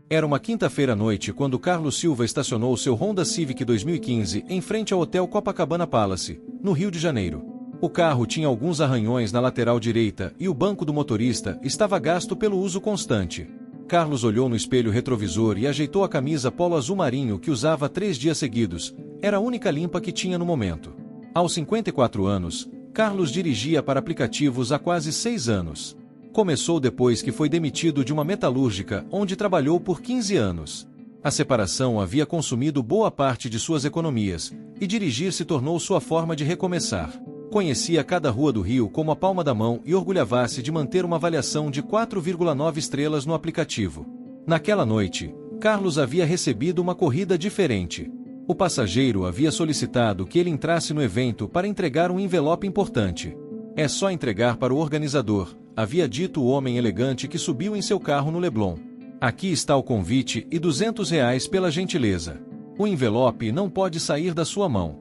Era uma quinta-feira à noite quando Carlos Silva estacionou seu Honda Civic 2015 em frente ao Hotel Copacabana Palace, no Rio de Janeiro. O carro tinha alguns arranhões na lateral direita e o banco do motorista estava gasto pelo uso constante. Carlos olhou no espelho retrovisor e ajeitou a camisa polo azul marinho que usava 3 dias seguidos. Era a única limpa que tinha no momento. Aos 54 anos, Carlos dirigia para aplicativos há quase 6 anos. Começou depois que foi demitido de uma metalúrgica onde trabalhou por 15 anos. A separação havia consumido boa parte de suas economias, e dirigir se tornou sua forma de recomeçar. Conhecia cada rua do Rio como a palma da mão e orgulhava-se de manter uma avaliação de 4,9 estrelas no aplicativo. Naquela noite, Carlos havia recebido uma corrida diferente. O passageiro havia solicitado que ele entrasse no evento para entregar um envelope importante. É só entregar para o organizador, havia dito o homem elegante que subiu em seu carro no Leblon. Aqui está o convite e R$ 200 pela gentileza. O envelope não pode sair da sua mão.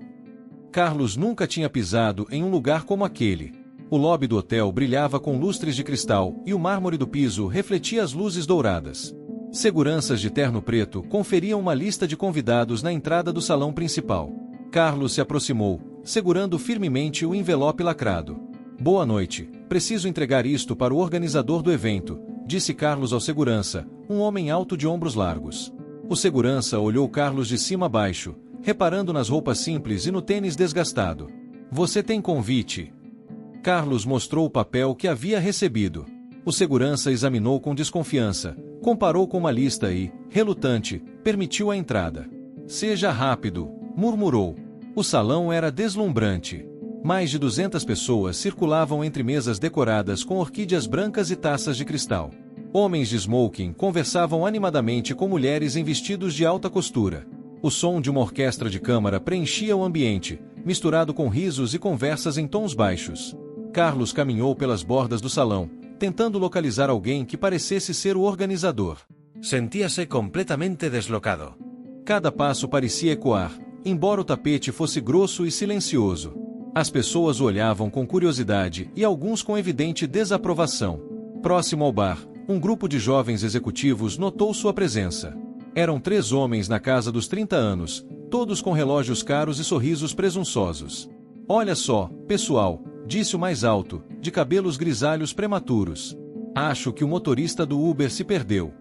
Carlos nunca tinha pisado em um lugar como aquele. O lobby do hotel brilhava com lustres de cristal e o mármore do piso refletia as luzes douradas. Seguranças de terno preto conferiam uma lista de convidados na entrada do salão principal. Carlos se aproximou, segurando firmemente o envelope lacrado. Boa noite, preciso entregar isto para o organizador do evento, disse Carlos ao segurança, um homem alto de ombros largos. O segurança olhou Carlos de cima a baixo, reparando nas roupas simples e no tênis desgastado. Você tem convite? Carlos mostrou o papel que havia recebido. O segurança examinou com desconfiança, comparou com uma lista e, relutante, permitiu a entrada. Seja rápido, murmurou. O salão era deslumbrante. Mais de 200 pessoas circulavam entre mesas decoradas com orquídeas brancas e taças de cristal. Homens de smoking conversavam animadamente com mulheres em vestidos de alta costura. O som de uma orquestra de câmara preenchia o ambiente, misturado com risos e conversas em tons baixos. Carlos caminhou pelas bordas do salão, tentando localizar alguém que parecesse ser o organizador. Sentia-se completamente deslocado. Cada passo parecia ecoar, embora o tapete fosse grosso e silencioso. As pessoas o olhavam com curiosidade e alguns com evidente desaprovação. Próximo ao bar, um grupo de jovens executivos notou sua presença. Eram 3 homens na casa dos 30 anos, todos com relógios caros e sorrisos presunçosos. Olha só, pessoal, disse o mais alto, de cabelos grisalhos prematuros. Acho que o motorista do Uber se perdeu.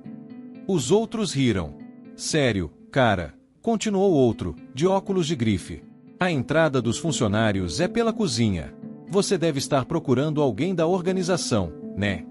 Os outros riram. Sério, cara, continuou outro, de óculos de grife. A entrada dos funcionários é pela cozinha. Você deve estar procurando alguém da organização, né?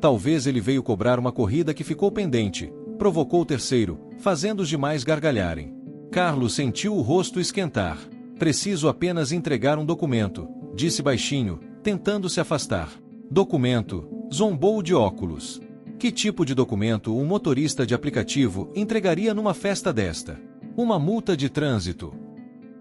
Talvez ele veio cobrar uma corrida que ficou pendente, provocou o terceiro, fazendo os demais gargalharem. Carlos sentiu o rosto esquentar. Preciso apenas entregar um documento, disse baixinho, tentando se afastar. Documento, zombou de óculos. Que tipo de documento um motorista de aplicativo entregaria numa festa desta? Uma multa de trânsito.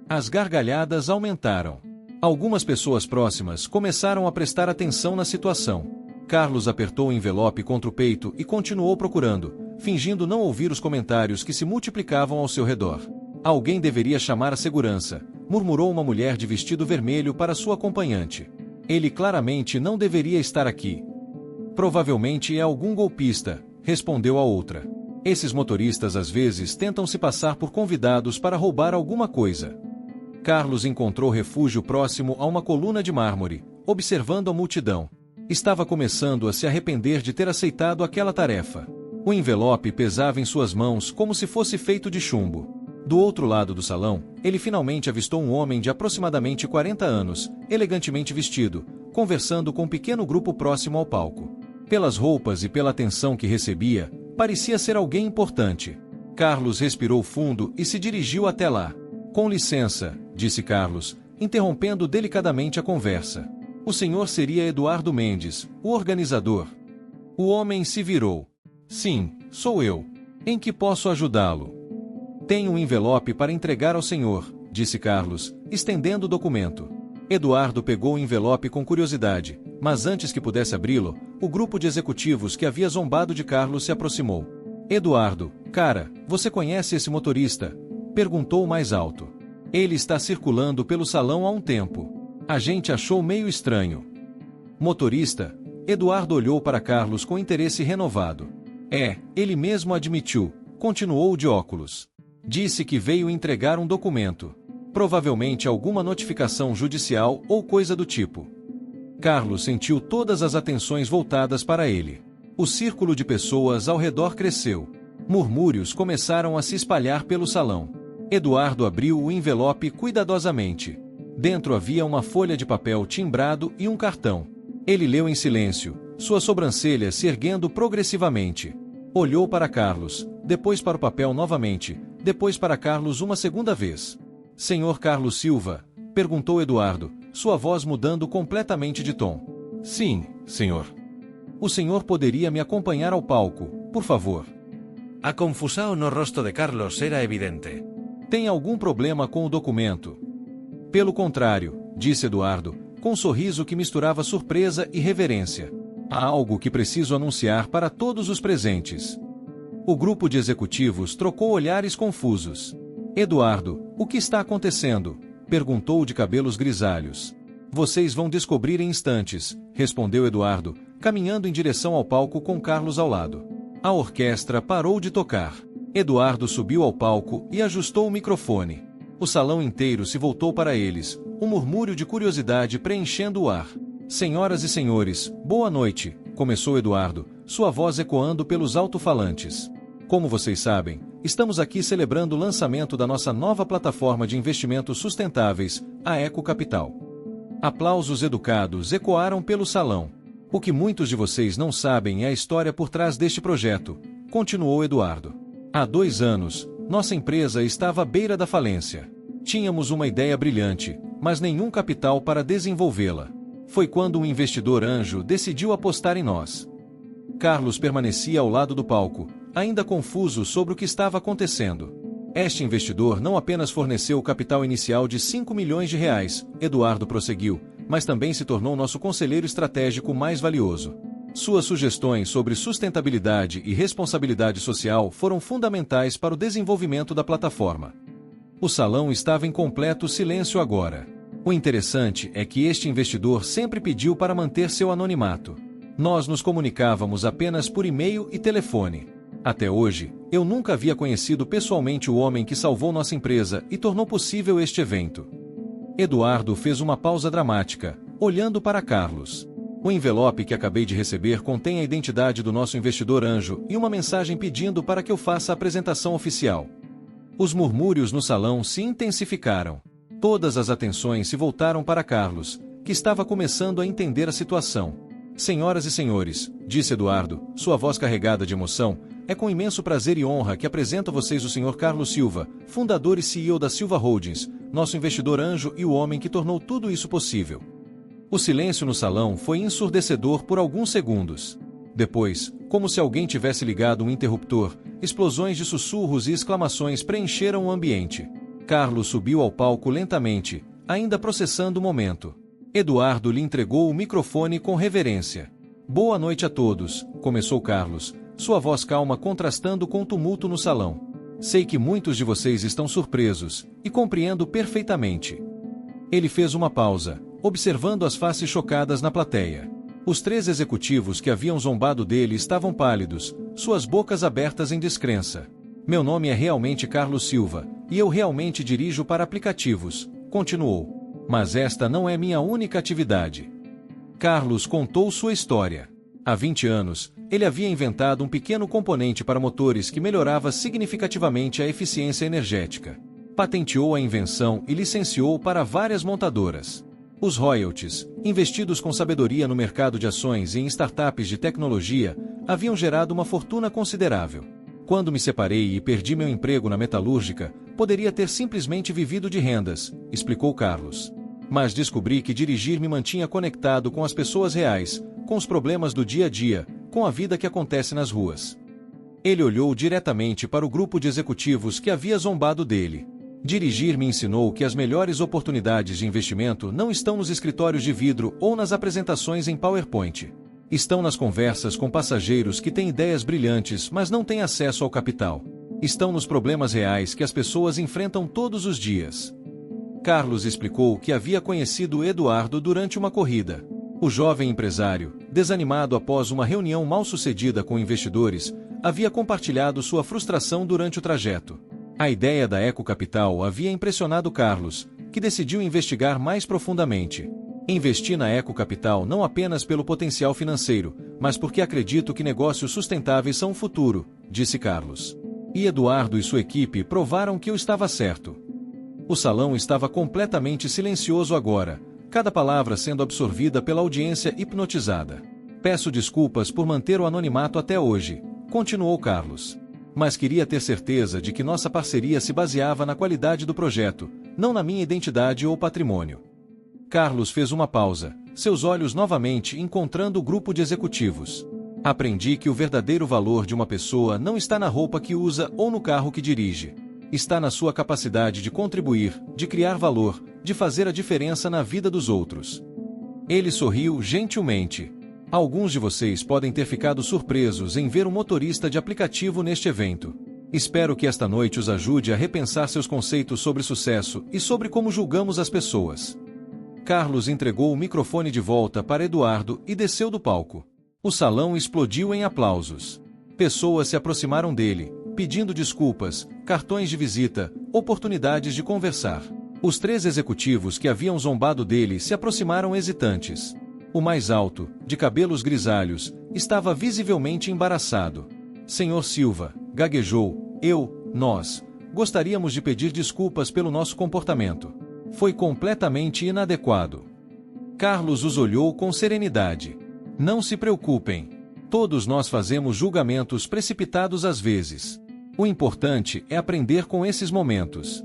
As gargalhadas aumentaram. Algumas pessoas próximas começaram a prestar atenção na situação. Carlos apertou o envelope contra o peito e continuou procurando, fingindo não ouvir os comentários que se multiplicavam ao seu redor. Alguém deveria chamar a segurança, murmurou uma mulher de vestido vermelho para sua acompanhante. Ele claramente não deveria estar aqui. Provavelmente é algum golpista, respondeu a outra. Esses motoristas às vezes tentam se passar por convidados para roubar alguma coisa. Carlos encontrou refúgio próximo a uma coluna de mármore, observando a multidão. Estava começando a se arrepender de ter aceitado aquela tarefa. O envelope pesava em suas mãos como se fosse feito de chumbo. Do outro lado do salão, ele finalmente avistou um homem de aproximadamente 40 anos, elegantemente vestido, conversando com um pequeno grupo próximo ao palco. Pelas roupas e pela atenção que recebia, parecia ser alguém importante. Carlos respirou fundo e se dirigiu até lá. Com licença, disse Carlos, interrompendo delicadamente a conversa. O senhor seria Eduardo Mendes, o organizador. O homem se virou. Sim, sou eu. Em que posso ajudá-lo? Tenho um envelope para entregar ao senhor, disse Carlos, estendendo o documento. Eduardo pegou o envelope com curiosidade, mas antes que pudesse abri-lo, o grupo de executivos que havia zombado de Carlos se aproximou. Eduardo, cara, você conhece esse motorista? Perguntou mais alto. Ele está circulando pelo salão há um tempo. A gente achou meio estranho. Motorista? Eduardo olhou para Carlos com interesse renovado. Ele mesmo admitiu, continuou o de óculos. Disse que veio entregar um documento. Provavelmente alguma notificação judicial ou coisa do tipo. Carlos sentiu todas as atenções voltadas para ele. O círculo de pessoas ao redor cresceu. Murmúrios começaram a se espalhar pelo salão. Eduardo abriu o envelope cuidadosamente. Dentro havia uma folha de papel timbrado e um cartão. Ele leu em silêncio, sua sobrancelha se erguendo progressivamente. Olhou para Carlos, depois para o papel novamente, depois para Carlos uma segunda vez. Senhor Carlos Silva? Perguntou Eduardo, sua voz mudando completamente de tom. Sim, senhor. O senhor poderia me acompanhar ao palco, por favor? A confusão no rosto de Carlos era evidente. Tem algum problema com o documento? Pelo contrário, disse Eduardo, com um sorriso que misturava surpresa e reverência. Há algo que preciso anunciar para todos os presentes. O grupo de executivos trocou olhares confusos. Eduardo, o que está acontecendo? Perguntou de cabelos grisalhos. Vocês vão descobrir em instantes, respondeu Eduardo, caminhando em direção ao palco com Carlos ao lado. A orquestra parou de tocar. Eduardo subiu ao palco e ajustou o microfone. O salão inteiro se voltou para eles, um murmúrio de curiosidade preenchendo o ar. Senhoras e senhores, boa noite, começou Eduardo, sua voz ecoando pelos alto-falantes. Como vocês sabem, estamos aqui celebrando o lançamento da nossa nova plataforma de investimentos sustentáveis, a Eco Capital. Aplausos educados ecoaram pelo salão. O que muitos de vocês não sabem é a história por trás deste projeto, continuou Eduardo. Há 2 anos, nossa empresa estava à beira da falência. Tínhamos uma ideia brilhante, mas nenhum capital para desenvolvê-la. Foi quando um investidor anjo decidiu apostar em nós. Carlos permanecia ao lado do palco, ainda confuso sobre o que estava acontecendo. Este investidor não apenas forneceu o capital inicial de 5 milhões de reais, Eduardo prosseguiu, mas também se tornou nosso conselheiro estratégico mais valioso. Suas sugestões sobre sustentabilidade e responsabilidade social foram fundamentais para o desenvolvimento da plataforma. O salão estava em completo silêncio agora. O interessante é que este investidor sempre pediu para manter seu anonimato. Nós nos comunicávamos apenas por e-mail e telefone. Até hoje, eu nunca havia conhecido pessoalmente o homem que salvou nossa empresa e tornou possível este evento. Eduardo fez uma pausa dramática, olhando para Carlos. O envelope que acabei de receber contém a identidade do nosso investidor anjo e uma mensagem pedindo para que eu faça a apresentação oficial. Os murmúrios no salão se intensificaram. Todas as atenções se voltaram para Carlos, que estava começando a entender a situação. Senhoras e senhores, disse Eduardo, sua voz carregada de emoção, é com imenso prazer e honra que apresento a vocês o Sr. Carlos Silva, fundador e CEO da Silva Holdings, nosso investidor anjo e o homem que tornou tudo isso possível. O silêncio no salão foi ensurdecedor por alguns segundos. Depois, como se alguém tivesse ligado um interruptor, explosões de sussurros e exclamações preencheram o ambiente. Carlos subiu ao palco lentamente, ainda processando o momento. Eduardo lhe entregou o microfone com reverência. Boa noite a todos, começou Carlos, sua voz calma contrastando com o tumulto no salão. Sei que muitos de vocês estão surpresos, e compreendo perfeitamente. Ele fez uma pausa, observando as faces chocadas na plateia. Os 3 executivos que haviam zombado dele estavam pálidos, suas bocas abertas em descrença. Meu nome é realmente Carlos Silva, e eu realmente dirijo para aplicativos, continuou. Mas esta não é minha única atividade. Carlos contou sua história. Há 20 anos, ele havia inventado um pequeno componente para motores que melhorava significativamente a eficiência energética. Patenteou a invenção e licenciou para várias montadoras. Os royalties, investidos com sabedoria no mercado de ações e em startups de tecnologia, haviam gerado uma fortuna considerável. Quando me separei e perdi meu emprego na metalúrgica, poderia ter simplesmente vivido de rendas, explicou Carlos. Mas descobri que dirigir me mantinha conectado com as pessoas reais, com os problemas do dia a dia, com a vida que acontece nas ruas. Ele olhou diretamente para o grupo de executivos que havia zombado dele. Dirigir me ensinou que as melhores oportunidades de investimento não estão nos escritórios de vidro ou nas apresentações em PowerPoint. Estão nas conversas com passageiros que têm ideias brilhantes, mas não têm acesso ao capital. Estão nos problemas reais que as pessoas enfrentam todos os dias. Carlos explicou que havia conhecido Eduardo durante uma corrida. O jovem empresário, desanimado após uma reunião mal-sucedida com investidores, havia compartilhado sua frustração durante o trajeto. A ideia da Eco Capital havia impressionado Carlos, que decidiu investigar mais profundamente. Investi na Eco Capital não apenas pelo potencial financeiro, mas porque acredito que negócios sustentáveis são o futuro, disse Carlos. E Eduardo e sua equipe provaram que eu estava certo. O salão estava completamente silencioso agora, cada palavra sendo absorvida pela audiência hipnotizada. Peço desculpas por manter o anonimato até hoje, continuou Carlos. Mas queria ter certeza de que nossa parceria se baseava na qualidade do projeto, não na minha identidade ou patrimônio. Carlos fez uma pausa, seus olhos novamente encontrando o grupo de executivos. Aprendi que o verdadeiro valor de uma pessoa não está na roupa que usa ou no carro que dirige. Está na sua capacidade de contribuir, de criar valor, de fazer a diferença na vida dos outros. Ele sorriu gentilmente. Alguns de vocês podem ter ficado surpresos em ver um motorista de aplicativo neste evento. Espero que esta noite os ajude a repensar seus conceitos sobre sucesso e sobre como julgamos as pessoas. Carlos entregou o microfone de volta para Eduardo e desceu do palco. O salão explodiu em aplausos. Pessoas se aproximaram dele, pedindo desculpas, cartões de visita, oportunidades de conversar. Os 3 executivos que haviam zombado dele se aproximaram hesitantes. O mais alto, de cabelos grisalhos, estava visivelmente embaraçado. Senhor Silva, gaguejou, nós, gostaríamos de pedir desculpas pelo nosso comportamento. Foi completamente inadequado. Carlos os olhou com serenidade. Não se preocupem. Todos nós fazemos julgamentos precipitados às vezes. O importante é aprender com esses momentos.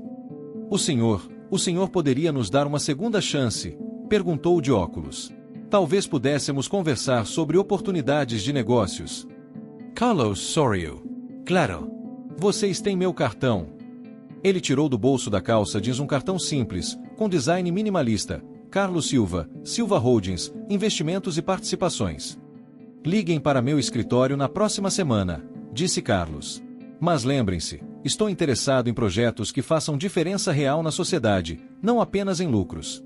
O senhor poderia nos dar uma segunda chance? Perguntou o de óculos. Talvez pudéssemos conversar sobre oportunidades de negócios. Carlos sorriu. Claro. Vocês têm meu cartão. Ele tirou do bolso da calça jeans um cartão simples, com design minimalista. Carlos Silva, Silva Holdings, Investimentos e Participações. Liguem para meu escritório na próxima semana, disse Carlos. Mas lembrem-se, estou interessado em projetos que façam diferença real na sociedade, não apenas em lucros.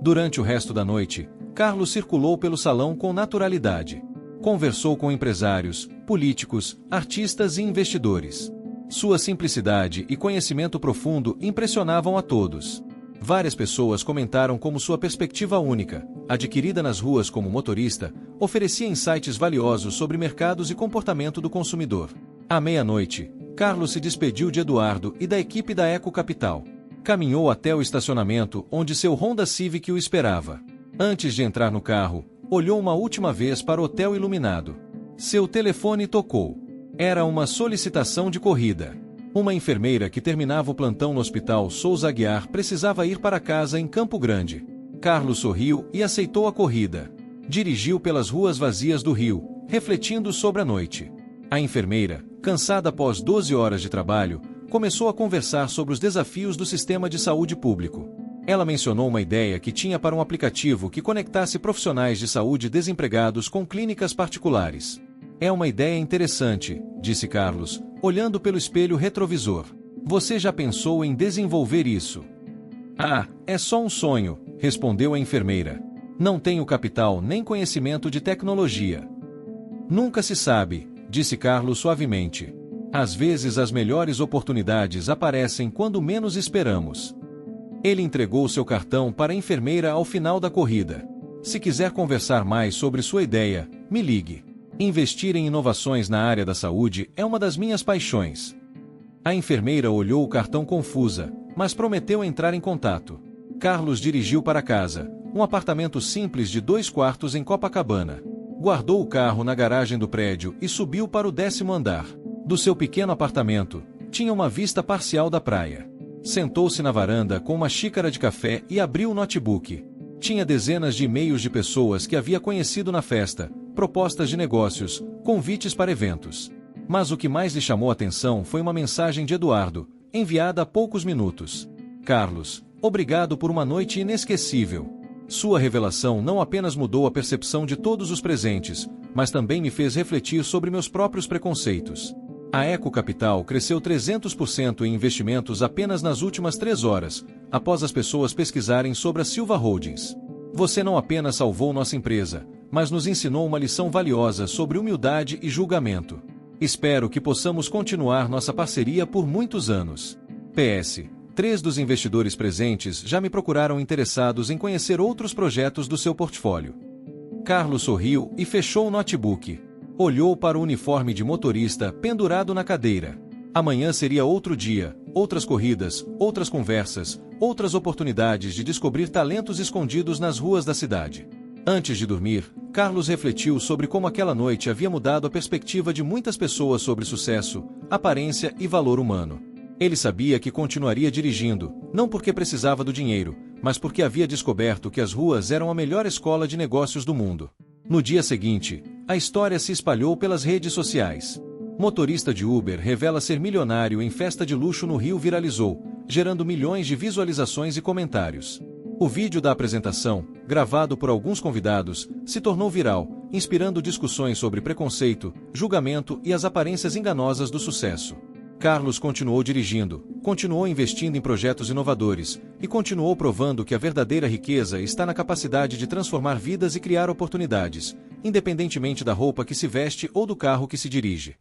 Durante o resto da noite, Carlos circulou pelo salão com naturalidade. Conversou com empresários, políticos, artistas e investidores. Sua simplicidade e conhecimento profundo impressionavam a todos. Várias pessoas comentaram como sua perspectiva única, adquirida nas ruas como motorista, oferecia insights valiosos sobre mercados e comportamento do consumidor. À meia-noite, Carlos se despediu de Eduardo e da equipe da Eco Capital. Caminhou até o estacionamento onde seu Honda Civic o esperava. Antes de entrar no carro, olhou uma última vez para o hotel iluminado. Seu telefone tocou. Era uma solicitação de corrida. Uma enfermeira que terminava o plantão no Hospital Souza Aguiar precisava ir para casa em Campo Grande. Carlos sorriu e aceitou a corrida. Dirigiu pelas ruas vazias do Rio, refletindo sobre a noite. A enfermeira, cansada após 12 horas de trabalho, começou a conversar sobre os desafios do sistema de saúde público. Ela mencionou uma ideia que tinha para um aplicativo que conectasse profissionais de saúde desempregados com clínicas particulares. É uma ideia interessante, disse Carlos, olhando pelo espelho retrovisor. Você já pensou em desenvolver isso? Ah, é só um sonho, respondeu a enfermeira. Não tenho capital nem conhecimento de tecnologia. Nunca se sabe, disse Carlos suavemente. Às vezes as melhores oportunidades aparecem quando menos esperamos. Ele entregou seu cartão para a enfermeira ao final da corrida. Se quiser conversar mais sobre sua ideia, me ligue. Investir em inovações na área da saúde é uma das minhas paixões. A enfermeira olhou o cartão confusa, mas prometeu entrar em contato. Carlos dirigiu para casa, um apartamento simples de 2 quartos em Copacabana. Guardou o carro na garagem do prédio e subiu para o 10º andar. Do seu pequeno apartamento, tinha uma vista parcial da praia. Sentou-se na varanda com uma xícara de café e abriu o notebook. Tinha dezenas de e-mails de pessoas que havia conhecido na festa, propostas de negócios, convites para eventos. Mas o que mais lhe chamou a atenção foi uma mensagem de Eduardo, enviada há poucos minutos. Carlos, obrigado por uma noite inesquecível. Sua revelação não apenas mudou a percepção de todos os presentes, mas também me fez refletir sobre meus próprios preconceitos. A Eco Capital cresceu 300% em investimentos apenas nas últimas 3 horas, após as pessoas pesquisarem sobre a Silva Holdings. Você não apenas salvou nossa empresa, mas nos ensinou uma lição valiosa sobre humildade e julgamento. Espero que possamos continuar nossa parceria por muitos anos. PS. 3 dos investidores presentes já me procuraram interessados em conhecer outros projetos do seu portfólio. Carlos sorriu e fechou o notebook. Olhou para o uniforme de motorista pendurado na cadeira. Amanhã seria outro dia, outras corridas, outras conversas, outras oportunidades de descobrir talentos escondidos nas ruas da cidade. Antes de dormir, Carlos refletiu sobre como aquela noite havia mudado a perspectiva de muitas pessoas sobre sucesso, aparência e valor humano. Ele sabia que continuaria dirigindo, não porque precisava do dinheiro, mas porque havia descoberto que as ruas eram a melhor escola de negócios do mundo. No dia seguinte, a história se espalhou pelas redes sociais. Motorista de Uber revela ser milionário em festa de luxo no Rio viralizou, gerando milhões de visualizações e comentários. O vídeo da apresentação, gravado por alguns convidados, se tornou viral, inspirando discussões sobre preconceito, julgamento e as aparências enganosas do sucesso. Carlos continuou dirigindo, continuou investindo em projetos inovadores e continuou provando que a verdadeira riqueza está na capacidade de transformar vidas e criar oportunidades, independentemente da roupa que se veste ou do carro que se dirige.